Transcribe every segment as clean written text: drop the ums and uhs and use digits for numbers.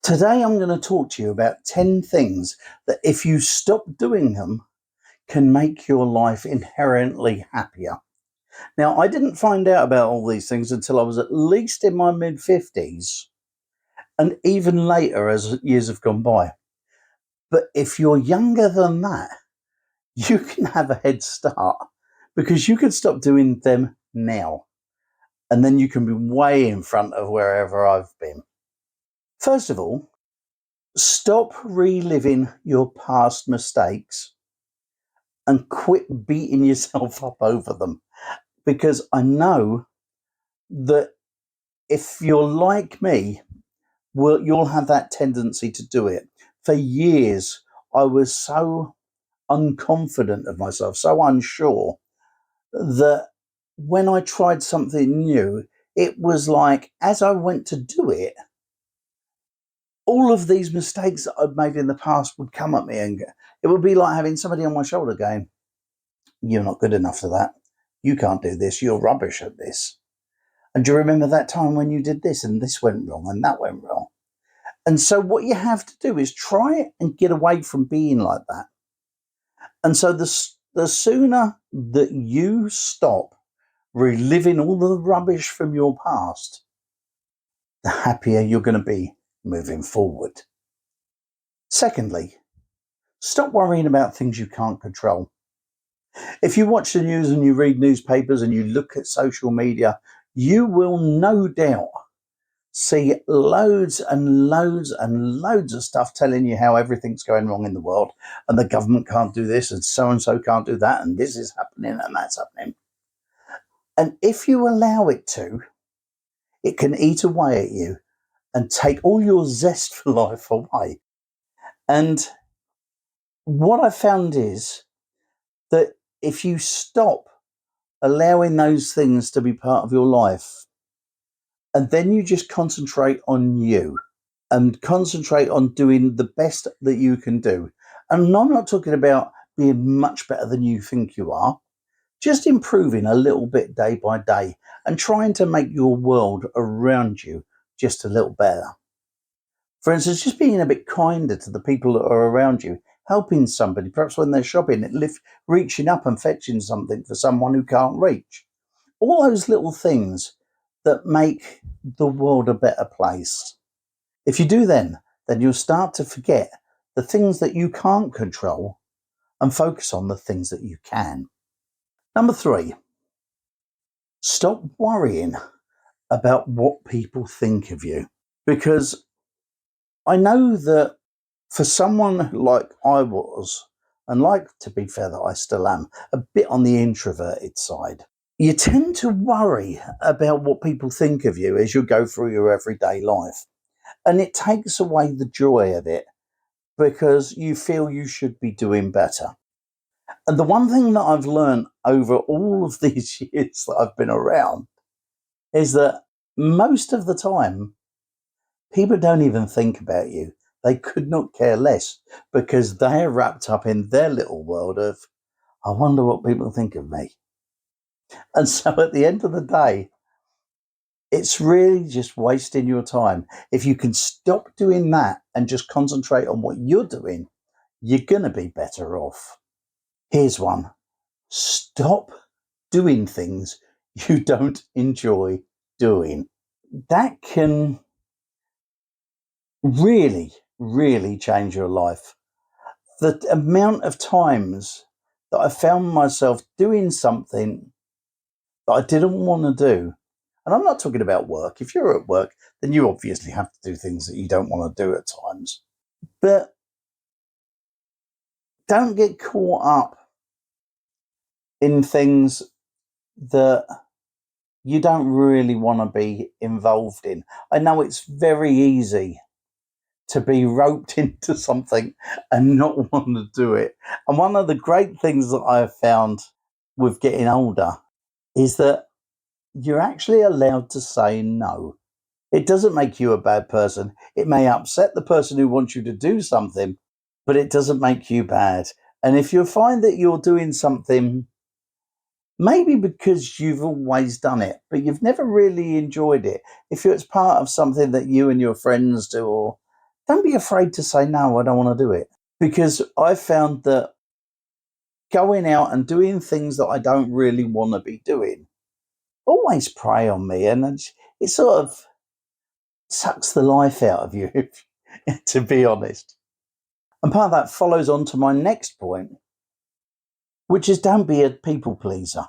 Today, I'm going to talk to you about 10 things that, if you stop doing them, can make your life inherently happier. Now, I didn't find out about all these things until I was at least in my mid 50s and even later as years have gone by. But if you're younger than that, you can have a head start because you can stop doing them now. And then you can be way in front of wherever I've been. First of all, stop reliving your past mistakes and quit beating yourself up over them. Because I know that if you're like me, you'll have that tendency to do it. For years, I was so unconfident of myself, so unsure, that when I tried something new, it was like as I went to do it, all of these mistakes that I'd made in the past would come at me, and it would be like having somebody on my shoulder going, "You're not good enough for that. You can't do this. You're rubbish at this. And do you remember that time when you did this and this went wrong and that went wrong?" And so what you have to do is try and get away from being like that. And so the sooner that you stop reliving all the rubbish from your past, the happier you're going to be moving forward. Secondly, stop worrying about things you can't control. If you watch the news and you read newspapers and you look at social media, you will no doubt see loads and loads and loads of stuff telling you how everything's going wrong in the world and the government can't do this and so can't do that and this is happening and that's happening. And if you allow it to, it can eat away at you and take all your zest for life away. And what I found is that if you stop allowing those things to be part of your life, and then you just concentrate on you and concentrate on doing the best that you can do. And I'm not talking about being much better than you think you are, just improving a little bit day by day and trying to make your world around you just a little better. For instance, just being a bit kinder to the people that are around you, helping somebody, perhaps when they're shopping, reaching up and fetching something for someone who can't reach. All those little things that make the world a better place. If you do then you'll start to forget the things that you can't control and focus on the things that you can. Number 3, stop worrying about what people think of you. Because I know that for someone like I was, and like to be fair that I still am, a bit on the introverted side, you tend to worry about what people think of you as you go through your everyday life. And it takes away the joy of it because you feel you should be doing better. And the one thing that I've learned over all of these years that I've been around is that most of the time, people don't even think about you. They could not care less because they're wrapped up in their little world of, I wonder what people think of me. And so at the end of the day, it's really just wasting your time. If you can stop doing that and just concentrate on what you're doing, you're going to be better off. Here's one. Stop doing things you don't enjoy doing. That can really, really change your life. The amount of times that I found myself doing something that I didn't want to do. And I'm not talking about work. If you're at work, then you obviously have to do things that you don't want to do at times. But don't get caught up in things that you don't really want to be involved in. I know it's very easy to be roped into something and not want to do it. And one of the great things that I've found with getting older is that you're actually allowed to say no. It doesn't make you a bad person. It may upset the person who wants you to do something, but it doesn't make you bad. And if you find that you're doing something, maybe because you've always done it, but you've never really enjoyed it, if it's part of something that you and your friends do, or don't be afraid to say, no, I don't want to do it. Because I've found that going out and doing things that I don't really want to be doing always prey on me. And it sort of sucks the life out of you, to be honest. And part of that follows on to my next point, which is don't be a people pleaser.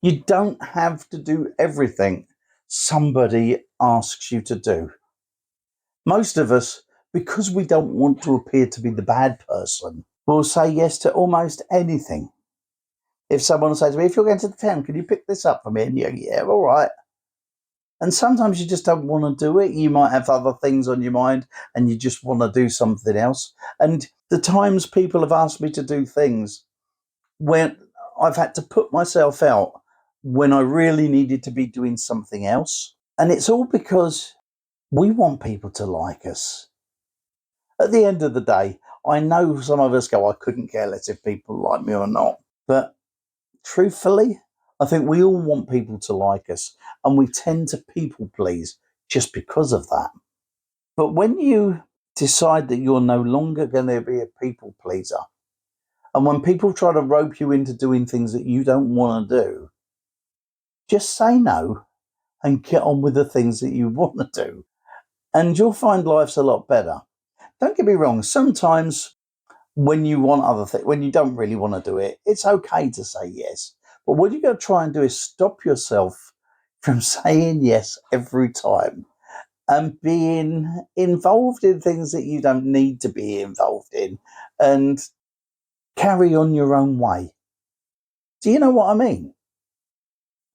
You don't have to do everything somebody asks you to do. Most of us, because we don't want to appear to be the bad person, will say yes to almost anything. If someone says to me, if you're going to the town, can you pick this up for me? And you go, yeah, all right. And sometimes you just don't want to do it. You might have other things on your mind and you just want to do something else. And the times people have asked me to do things when I've had to put myself out when I really needed to be doing something else. And it's all because we want people to like us. At the end of the day, I know some of us go, I couldn't care less if people like me or not. But truthfully, I think we all want people to like us, and we tend to people please just because of that. But when you decide that you're no longer going to be a people pleaser, and when people try to rope you into doing things that you don't want to do, just say no and get on with the things that you want to do. And you'll find life's a lot better. Don't get me wrong, sometimes when you want other things, when you don't really want to do it, it's okay to say yes. But what you've got to try and do is stop yourself from saying yes every time and being involved in things that you don't need to be involved in and carry on your own way. Do you know what I mean?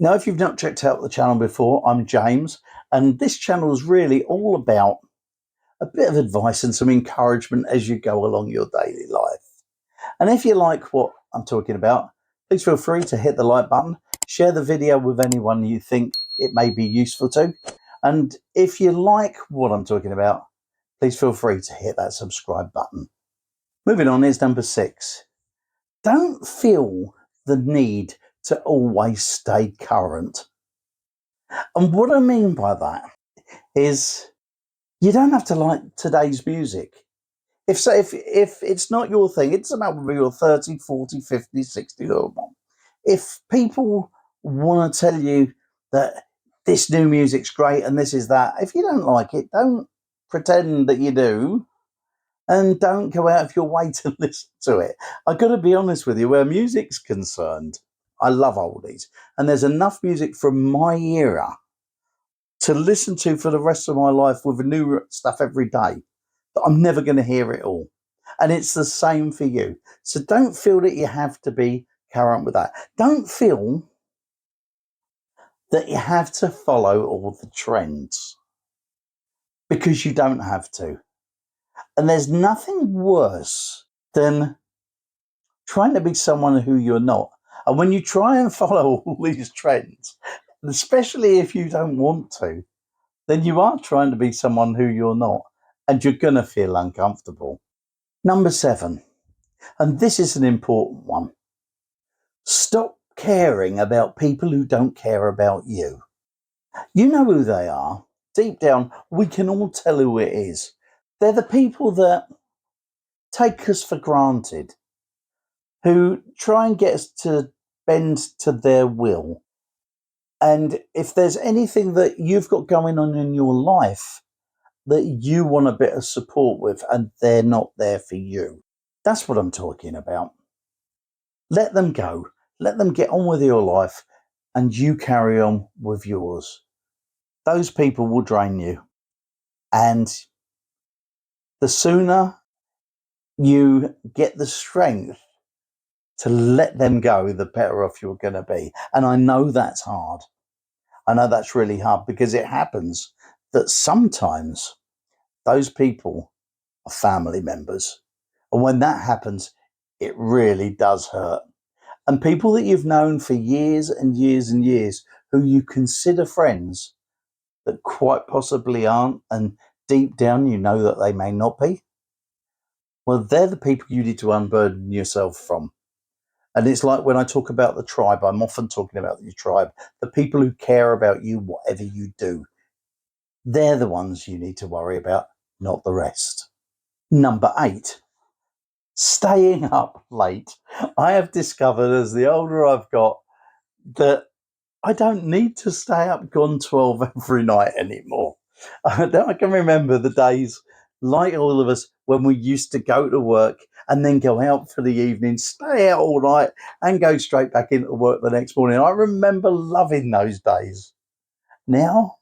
Now, if you've not checked out the channel before, I'm James, and this channel is really all about a bit of advice and some encouragement as you go along your daily life. And if you like what I'm talking about, please feel free to hit the like button, share the video with anyone you think it may be useful to. And if you like what I'm talking about, please feel free to hit that subscribe button. Moving on is number 6. Don't feel the need to always stay current. And what I mean by that is you don't have to like today's music. If it's not your thing, it doesn't matter whether you're 30, 40, 50, 60 or more. If people want to tell you that this new music's great and this is that, if you don't like it, don't pretend that you do and don't go out of your way to listen to it. I've got to be honest with you, where music's concerned, I love oldies. And there's enough music from my era to listen to for the rest of my life with new stuff every day. I'm never going to hear it all. And it's the same for you. So don't feel that you have to be current with that. Don't feel that you have to follow all the trends, because you don't have to. And there's nothing worse than trying to be someone who you're not. And when you try and follow all these trends, especially if you don't want to, then you are trying to be someone who you're not, and you're going to feel uncomfortable. Number 7, and this is an important one. Stop caring about people who don't care about you. You know who they are. Deep down, we can all tell who it is. They're the people that take us for granted, who try and get us to bend to their will. And if there's anything that you've got going on in your life that you want a bit of support with and they're not there for you, that's what I'm talking about. Let them go. Let them get on with your life and you carry on with yours. Those people will drain you. And the sooner you get the strength to let them go, the better off you're going to be. And I know that's hard. I know that's really hard, because it happens that sometimes those people are family members. And when that happens, it really does hurt. And people that you've known for years and years and years, who you consider friends, that quite possibly aren't, and deep down you know that they may not be, well, they're the people you need to unburden yourself from. And it's like when I talk about the tribe, I'm often talking about your tribe, the people who care about you, whatever you do. They're the ones you need to worry about. not the rest. Number 8, staying up late. I have discovered as the older I've got that I don't need to stay up gone 12 every night anymore. I can remember the days, like all of us, when we used to go to work and then go out for the evening, stay out all night and go straight back into work the next morning. I remember loving those days. Now,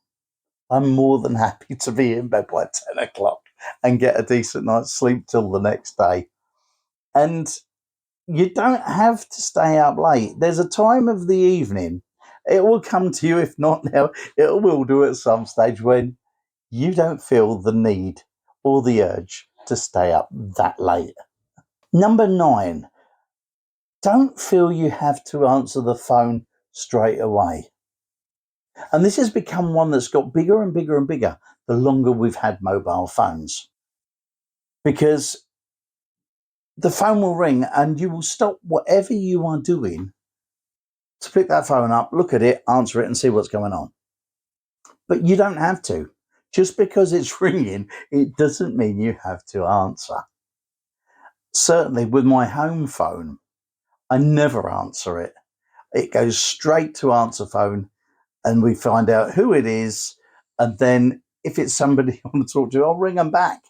I'm more than happy to be in bed by 10 o'clock and get a decent night's sleep till the next day. And you don't have to stay up late. There's a time of the evening. It will come to you, if not now, it will do at some stage when you don't feel the need or the urge to stay up that late. Number 9, don't feel you have to answer the phone straight away. And this has become one that's got bigger and bigger and bigger the longer we've had mobile phones. Because the phone will ring and you will stop whatever you are doing to pick that phone up, look at it, answer it, and see what's going on. But you don't have to. Just because it's ringing, it doesn't mean you have to answer. Certainly with my home phone, I never answer it. It goes straight to answer phone and we find out who it is. And then if it's somebody I want to talk to, I'll ring them back.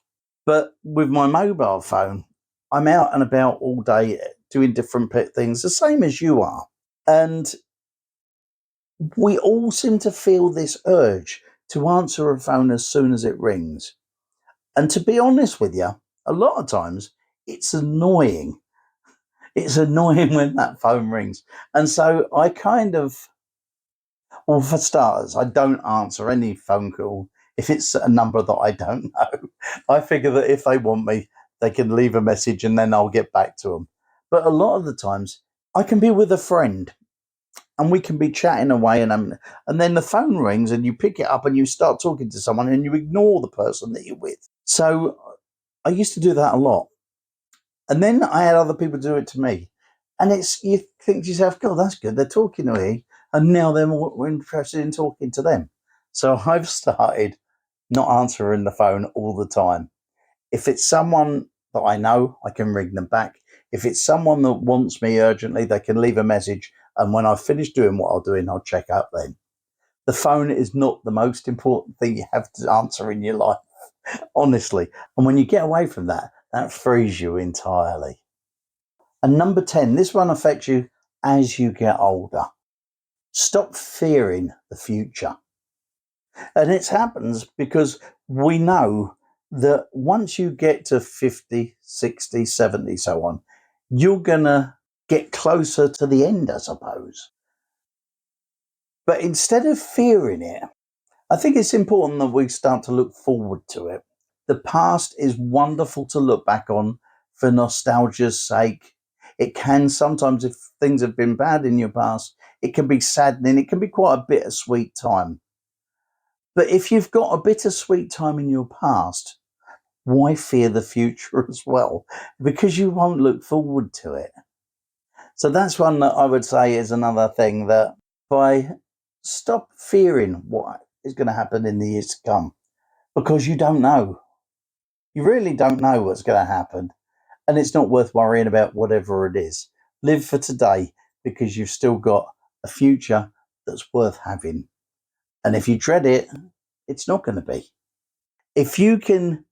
But with my mobile phone, I'm out and about all day doing different things, the same as you are. And we all seem to feel this urge to answer a phone as soon as it rings. And to be honest with you, a lot of times it's annoying. It's annoying when that phone rings. And so I well, for starters, I don't answer any phone call if it's a number that I don't know. I figure that if they want me, they can leave a message and then I'll get back to them. But a lot of the times I can be with a friend and we can be chatting away and then the phone rings and you pick it up and you start talking to someone and you ignore the person that you're with. So I used to do that a lot. And then I had other people do it to me. And you think to yourself, God, that's good. They're talking to me and now they're more interested in talking to them. So I've started not answering the phone all the time. If it's someone that I know, I can ring them back. If it's someone that wants me urgently, they can leave a message. And when I've finished doing what I'm doing, I'll check up then. The phone is not the most important thing you have to answer in your life, honestly. And when you get away from that, that frees you entirely. And number 10, this one affects you as you get older. Stop fearing the future. And it happens because we know that once you get to 50, 60, 70, so on, you're going to get closer to the end, I suppose. But instead of fearing it, I think it's important that we start to look forward to it. The past is wonderful to look back on for nostalgia's sake. It can sometimes, if things have been bad in your past, it can be saddening. It can be quite a bittersweet time. But if you've got a bittersweet time in your past, why fear the future as well? Because you won't look forward to it. So that's one that I would say is another thing, that by stop fearing what is going to happen in the years to come, because you don't know. You really don't know what's going to happen. And it's not worth worrying about whatever it is. Live for today because you've still got a future that's worth having. And if you dread it, it's not going to be. If you can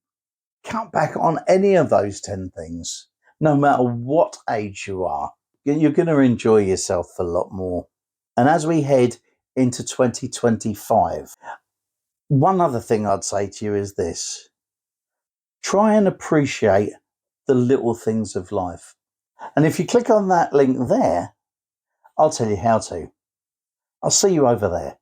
cut back on any of those 10 things, no matter what age you are, you're going to enjoy yourself a lot more. And as we head into 2025, one other thing I'd say to you is this: try and appreciate the little things of life. And if you click on that link there, I'll tell you how to. I'll see you over there.